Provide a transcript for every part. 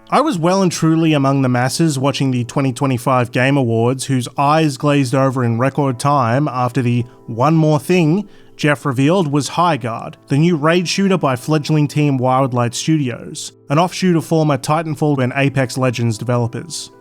I was well and truly among the masses watching the 2025 Game Awards whose eyes glazed over in record time after the one more thing Jeff revealed was Highguard, the new raid shooter by fledgling team Wildlight Studios, an offshoot of former Titanfall and Apex Legends developers.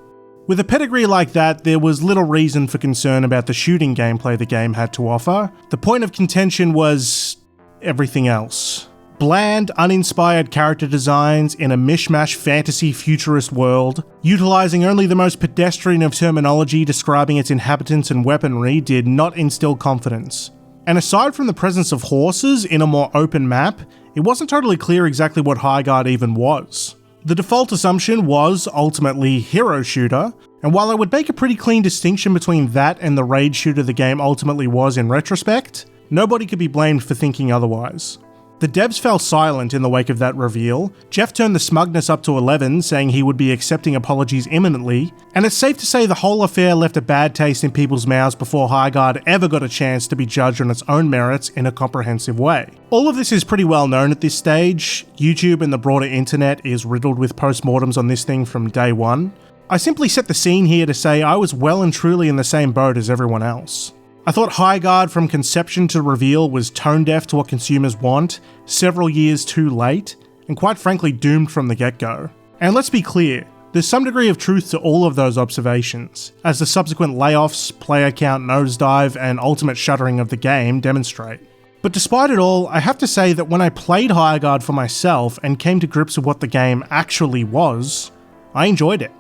With a pedigree like that, there was little reason for concern about the shooting gameplay the game had to offer. The point of contention was everything else. Bland, uninspired character designs in a mishmash fantasy futurist world, utilising only the most pedestrian of terminology describing its inhabitants and weaponry did not instill confidence. And aside from the presence of horses in a more open map, it wasn't totally clear exactly what Highguard even was. The default assumption was ultimately hero shooter, and while I would make a pretty clean distinction between that and the raid shooter the game ultimately was in retrospect, nobody could be blamed for thinking otherwise. The devs fell silent in the wake of that reveal. Jeff turned the smugness up to 11, saying he would be accepting apologies imminently, and it's safe to say the whole affair left a bad taste in people's mouths before Highguard ever got a chance to be judged on its own merits in a comprehensive way. All of this is pretty well known at this stage. YouTube and the broader internet is riddled with postmortems on this thing from day one. I simply set the scene here to say I was well and truly in the same boat as everyone else. I thought Highguard from conception to reveal was tone-deaf to what consumers want, several years too late, and quite frankly doomed from the get-go. And let's be clear, there's some degree of truth to all of those observations, as the subsequent layoffs, player count nosedive, and ultimate shuttering of the game demonstrate. But despite it all, I have to say that when I played Highguard for myself and came to grips with what the game actually was, I enjoyed it.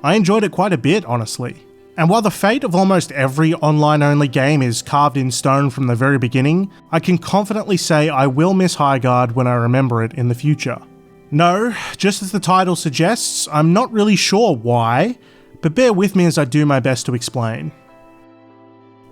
I enjoyed it quite a bit, honestly. And while the fate of almost every online-only game is carved in stone from the very beginning, I can confidently say I will miss Highguard when I remember it in the future. No, just as the title suggests, I'm not really sure why, but bear with me as I do my best to explain.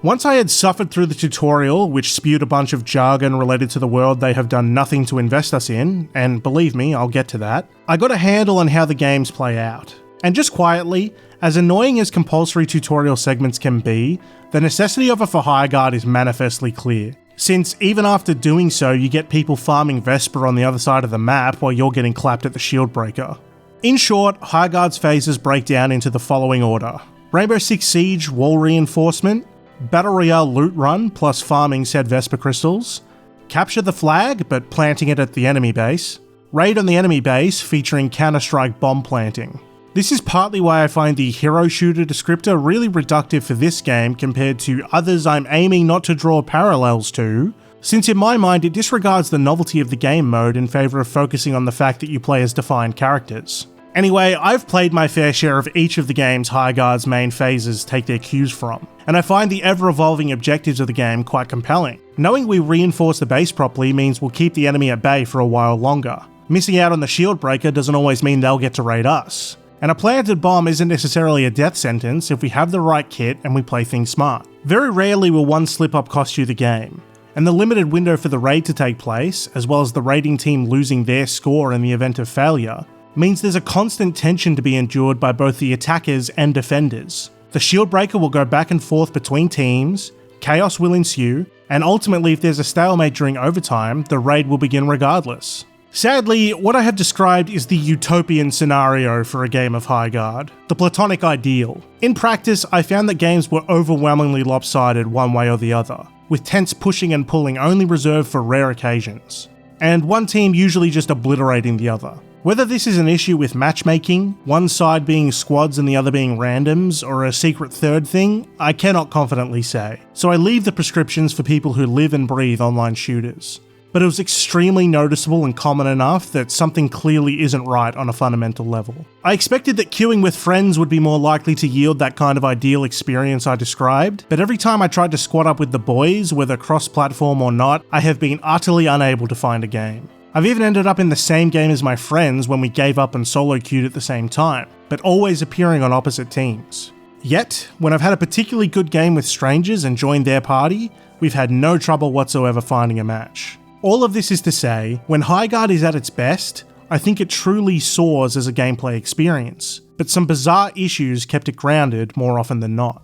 Once I had suffered through the tutorial, which spewed a bunch of jargon related to the world they have done nothing to invest us in, and believe me, I'll get to that, I got a handle on how the games play out. And just quietly, as annoying as compulsory tutorial segments can be, the necessity of it for Highguard is manifestly clear, since even after doing so you get people farming Vesper on the other side of the map while you're getting clapped at the shield breaker. In short, Highguard's phases break down into the following order: Rainbow Six Siege wall reinforcement, Battle Royale loot run plus farming said Vesper crystals, capture the flag but planting it at the enemy base, raid on the enemy base featuring Counter-Strike bomb planting. This is partly why I find the hero shooter descriptor really reductive for this game compared to others I'm aiming not to draw parallels to, since in my mind it disregards the novelty of the game mode in favour of focusing on the fact that you play as defined characters. Anyway, I've played my fair share of each of the game's Highguard's main phases take their cues from, and I find the ever-evolving objectives of the game quite compelling. Knowing we reinforce the base properly means we'll keep the enemy at bay for a while longer. Missing out on the shield breaker doesn't always mean they'll get to raid us. And a planted bomb isn't necessarily a death sentence if we have the right kit and we play things smart. Very rarely will one slip-up cost you the game, and the limited window for the raid to take place, as well as the raiding team losing their score in the event of failure, means there's a constant tension to be endured by both the attackers and defenders. The shield breaker will go back and forth between teams, chaos will ensue, and ultimately if there's a stalemate during overtime, the raid will begin regardless. Sadly, what I have described is the utopian scenario for a game of Highguard, the platonic ideal. In practice, I found that games were overwhelmingly lopsided one way or the other, with tense pushing and pulling only reserved for rare occasions, and one team usually just obliterating the other. Whether this is an issue with matchmaking, one side being squads and the other being randoms, or a secret third thing, I cannot confidently say, so I leave the prescriptions for people who live and breathe online shooters. But it was extremely noticeable and common enough that something clearly isn't right on a fundamental level. I expected that queuing with friends would be more likely to yield that kind of ideal experience I described, but every time I tried to squad up with the boys, whether cross-platform or not, I have been utterly unable to find a game. I've even ended up in the same game as my friends when we gave up and solo queued at the same time, but always appearing on opposite teams. Yet, when I've had a particularly good game with strangers and joined their party, we've had no trouble whatsoever finding a match. All of this is to say, when Highguard is at its best, I think it truly soars as a gameplay experience, but some bizarre issues kept it grounded more often than not.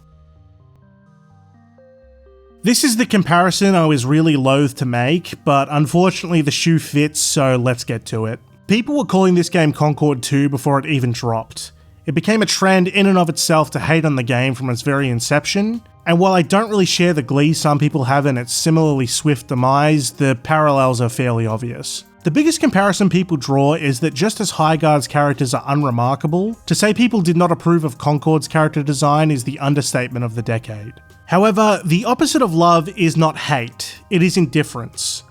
This is the comparison I was really loath to make, but unfortunately the shoe fits, so let's get to it. People were calling this game Concord 2 before it even dropped. It became a trend in and of itself to hate on the game from its very inception, and while I don't really share the glee some people have in its similarly swift demise, the parallels are fairly obvious. The biggest comparison people draw is that just as Highguard's characters are unremarkable, to say people did not approve of Concord's character design is the understatement of the decade. However, the opposite of love is not hate, it is indifference.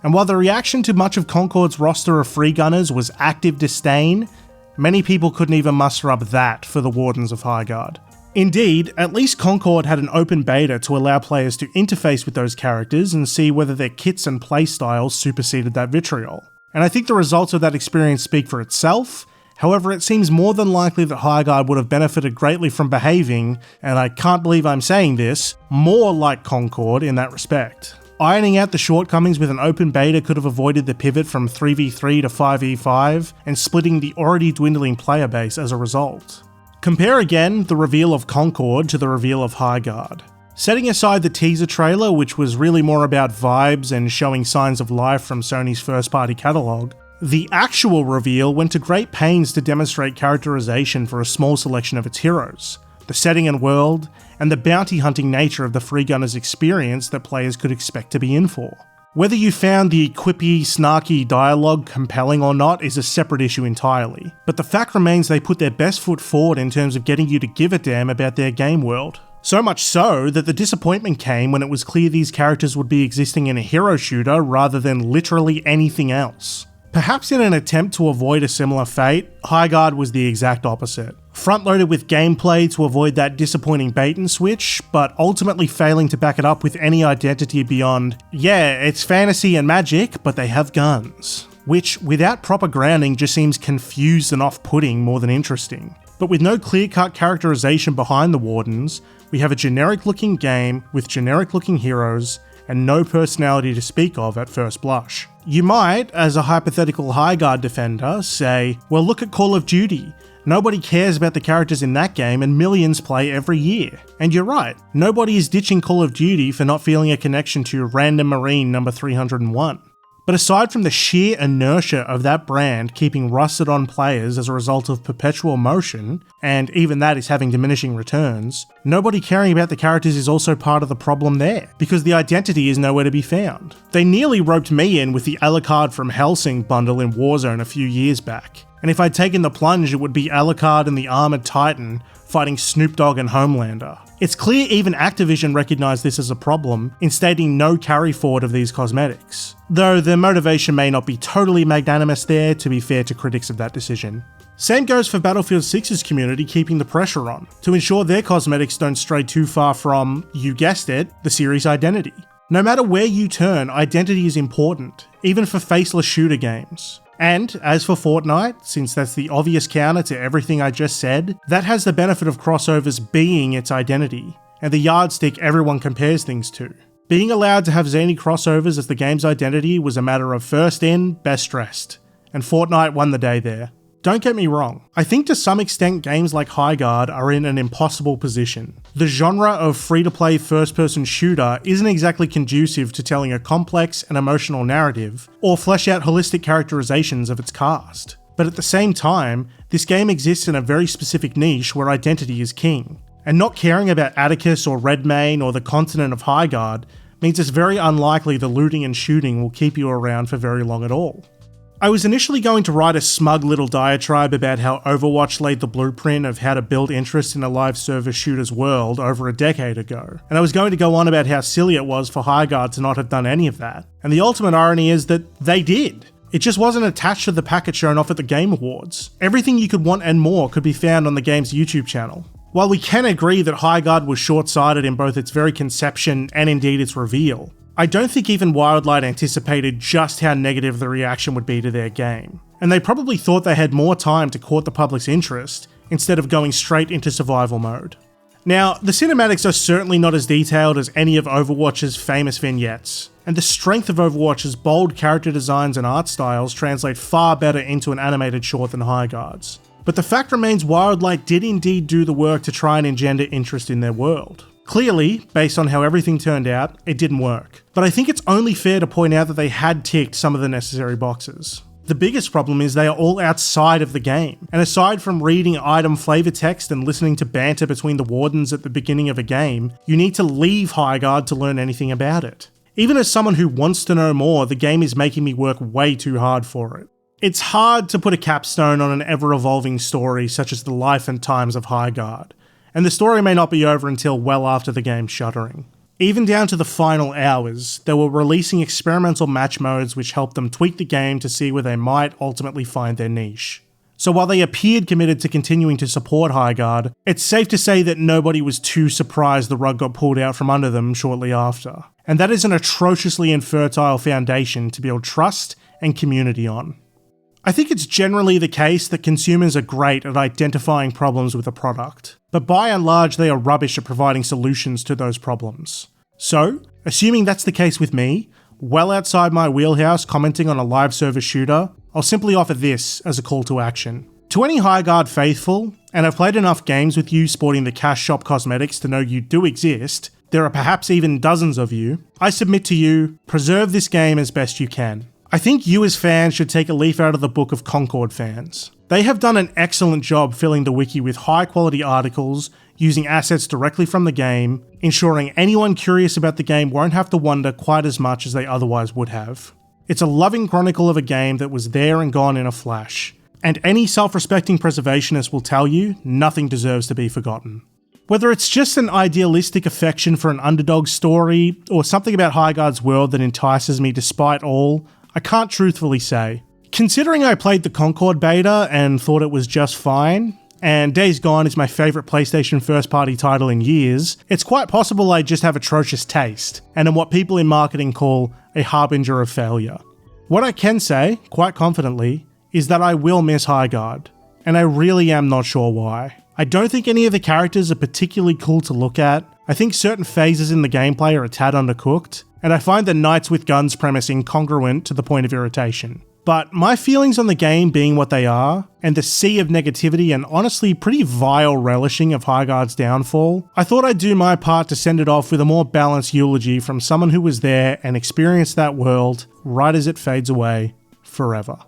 And while the reaction to much of Concord's roster of free gunners was active disdain, many people couldn't even muster up that for the Wardens of Highguard. Indeed, at least Concord had an open beta to allow players to interface with those characters and see whether their kits and playstyles superseded that vitriol. And I think the results of that experience speak for itself. However, it seems more than likely that Highguard would have benefited greatly from behaving, and I can't believe I'm saying this, more like Concord in that respect. Ironing out the shortcomings with an open beta could have avoided the pivot from 3v3 to 5v5 and splitting the already dwindling player base as a result. Compare again the reveal of Concord to the reveal of Highguard. Setting aside the teaser trailer, which was really more about vibes and showing signs of life from Sony's first-party catalogue, the actual reveal went to great pains to demonstrate characterization for a small selection of its heroes, the setting and world, and the bounty hunting nature of the free gunners experience that players could expect to be in for. Whether you found the quippy, snarky dialogue compelling or not is a separate issue entirely, but the fact remains they put their best foot forward in terms of getting you to give a damn about their game world. So much so that the disappointment came when it was clear these characters would be existing in a hero shooter rather than literally anything else. Perhaps in an attempt to avoid a similar fate, Highguard was the exact opposite. Front-loaded with gameplay to avoid that disappointing bait and switch, but ultimately failing to back it up with any identity beyond, yeah, it's fantasy and magic, but they have guns. Which, without proper grounding, just seems confused and off-putting more than interesting. But with no clear-cut characterization behind the Wardens, we have a generic-looking game with generic-looking heroes and no personality to speak of at first blush. You might, as a hypothetical Highguard defender, say, well, look at Call of Duty. Nobody cares about the characters in that game and millions play every year. And you're right, nobody is ditching Call of Duty for not feeling a connection to Random Marine number 301. But aside from the sheer inertia of that brand keeping rusted on players as a result of perpetual motion, and even that is having diminishing returns, nobody caring about the characters is also part of the problem there, because the identity is nowhere to be found. They nearly roped me in with the Alucard from Hellsing bundle in Warzone a few years back, and if I'd taken the plunge it would be Alucard and the Armored Titan fighting Snoop Dogg and Homelander. It's clear even Activision recognised this as a problem in stating no carry forward of these cosmetics, though their motivation may not be totally magnanimous there, to be fair to critics of that decision. Same goes for Battlefield 6's community keeping the pressure on, to ensure their cosmetics don't stray too far from, you guessed it, the series' identity. No matter where you turn, identity is important, even for faceless shooter games. And, as for Fortnite, since that's the obvious counter to everything I just said, that has the benefit of crossovers being its identity, and the yardstick everyone compares things to. Being allowed to have zany crossovers as the game's identity was a matter of first in, best dressed, and Fortnite won the day there. Don't get me wrong, I think to some extent games like Highguard are in an impossible position. The genre of free-to-play first-person shooter isn't exactly conducive to telling a complex and emotional narrative, or flesh out holistic characterizations of its cast. But at the same time, this game exists in a very specific niche where identity is king, and not caring about Atticus or Redmayne or the continent of Highguard means it's very unlikely the looting and shooting will keep you around for very long at all. I was initially going to write a smug little diatribe about how Overwatch laid the blueprint of how to build interest in a live service shooter's world over a decade ago, and I was going to go on about how silly it was for Highguard to not have done any of that, and the ultimate irony is that they did. It just wasn't attached to the packet shown off at the Game Awards. Everything you could want and more could be found on the game's YouTube channel. While we can agree that Highguard was short-sighted in both its very conception and indeed its reveal, I don't think even Wildlight anticipated just how negative the reaction would be to their game, and they probably thought they had more time to court the public's interest instead of going straight into survival mode. Now, the cinematics are certainly not as detailed as any of Overwatch's famous vignettes, and the strength of Overwatch's bold character designs and art styles translate far better into an animated short than Highguard's. But the fact remains Wildlight did indeed do the work to try and engender interest in their world. Clearly, based on how everything turned out, it didn't work. But I think it's only fair to point out that they had ticked some of the necessary boxes. The biggest problem is they are all outside of the game, and aside from reading item flavor text and listening to banter between the wardens at the beginning of a game, you need to leave Highguard to learn anything about it. Even as someone who wants to know more, the game is making me work way too hard for it. It's hard to put a capstone on an ever-evolving story such as the life and times of Highguard, and the story may not be over until well after the game's shuttering. Even down to the final hours, they were releasing experimental match modes which helped them tweak the game to see where they might ultimately find their niche. So while they appeared committed to continuing to support Highguard, it's safe to say that nobody was too surprised the rug got pulled out from under them shortly after. And that is an atrociously infertile foundation to build trust and community on. I think it's generally the case that consumers are great at identifying problems with a product, but by and large they are rubbish at providing solutions to those problems. So, assuming that's the case with me, well outside my wheelhouse commenting on a live service shooter, I'll simply offer this as a call to action. To any Highguard faithful, and I've played enough games with you sporting the cash shop cosmetics to know you do exist, there are perhaps even dozens of you, I submit to you, preserve this game as best you can. I think you as fans should take a leaf out of the book of Concord fans. They have done an excellent job filling the wiki with high quality articles, using assets directly from the game, ensuring anyone curious about the game won't have to wonder quite as much as they otherwise would have. It's a loving chronicle of a game that was there and gone in a flash, and any self-respecting preservationist will tell you nothing deserves to be forgotten. Whether it's just an idealistic affection for an underdog story, or something about Highguard's world that entices me despite all, I can't truthfully say. Considering I played the Concord beta and thought it was just fine, and Days Gone is my favourite PlayStation first-party title in years, it's quite possible I just have atrocious taste, and am what people in marketing call a harbinger of failure. What I can say, quite confidently, is that I will miss Highguard, and I really am not sure why. I don't think any of the characters are particularly cool to look at, I think certain phases in the gameplay are a tad undercooked, and I find the Knights with Guns premise incongruent to the point of irritation. But my feelings on the game being what they are, and the sea of negativity and honestly pretty vile relishing of Highguard's downfall, I thought I'd do my part to send it off with a more balanced eulogy from someone who was there and experienced that world right as it fades away forever.